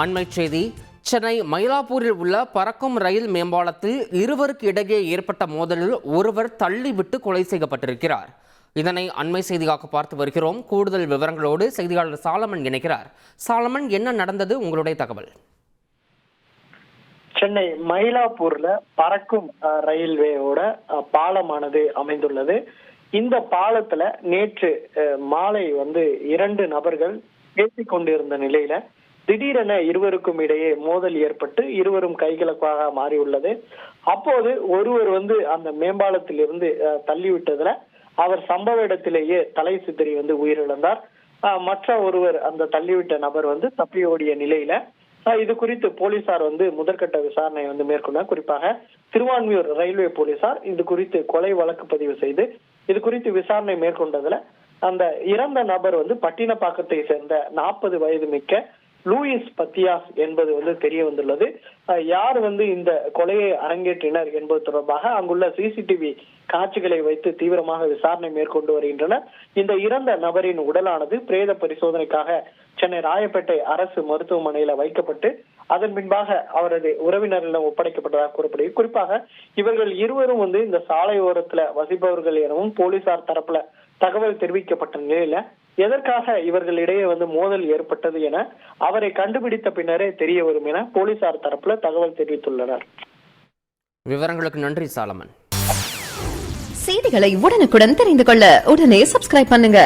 அண்மை செய்தி. சென்னை மயிலாப்பூரில் உள்ள பறக்கும் ரயில் மேம்பாலத்தில் இருவருக்கு இடையே ஏற்பட்ட மோதலில் ஒருவர் தள்ளிவிட்டு கொலை செய்யப்பட்டிருக்கிறார். இதனை அண்மை செய்தியாக பார்த்து வருகிறோம். கூடுதல் விவரங்களோடு செய்தியாளர் சாலமன் இணைக்கிறார். சாலமன், என்ன நடந்தது, உங்களுடைய தகவல்? சென்னை மயிலாப்பூர்ல பறக்கும் ரயில்வேயோட பாலமானது அமைந்துள்ளது. இந்த பாலத்துல நேற்று மாலை இரண்டு நபர்கள் பேசிக் கொண்டிருந்த நிலையில திடீரென இருவருக்கும் இடையே மோதல் ஏற்பட்டு இருவரும் கைகலப்பாக மாறியுள்ளது. அப்போது ஒருவர் அந்த மேம்பாலத்தில் இருந்து தள்ளிவிட்டதுல அவர் சம்பவ இடத்திலேயே தலை சிதறி உயிரிழந்தார். மற்ற ஒருவர் அந்த தள்ளிவிட்ட நபர் தப்பி ஓடிய நிலையில இது குறித்து போலீசார் முதற்கட்ட விசாரணை மேற்கொண்டார். குறிப்பாக திருவான்மியூர் ரயில்வே போலீசார் இது குறித்து கொலை வழக்கு பதிவு செய்து இது குறித்து விசாரணை மேற்கொண்டதுல அந்த இறந்த நபர் பட்டினப்பாக்கத்தை சேர்ந்த 40 வயது மிக்க லூயிஸ் பத்தியாஸ் என்பது தெரிய வந்துள்ளது. யார் இந்த கொலையை அரங்கேற்றினர் என்பது தொடர்பாக அங்குள்ள சிசிடிவி காட்சிகளை வைத்து தீவிரமாக விசாரணை மேற்கொண்டு வருகின்றனர். இந்த இறந்த நபரின் உடலானது பிரேத பரிசோதனைக்காக சென்னை ராயப்பேட்டை அரசு மருத்துவமனையில வைக்கப்பட்டு அதன் பின்பாக அவரது உறவினரிடம் ஒப்படைக்கப்பட்டதாக கூறப்படுகிறது. குறிப்பாக இவர்கள் இருவரும் இந்த சாலை ஓரத்துல வசிப்பவர்கள் எனவும் போலீசார் தரப்புல தகவல் தெரிவிக்கப்பட்ட நிலையில எதற்காக இவர்களிடையே மோதல் ஏற்பட்டது என அவரை கண்டுபிடித்த பின்னரே தெரிய வரும் என போலீசார் தரப்புல தகவல் தெரிவித்துள்ளனர். விவரங்களுக்கு நன்றி சாலமன். செய்திகளை உடனுக்குடன் தெரிந்து கொள்ள உடனே சப்ஸ்கிரைப் பண்ணுங்க.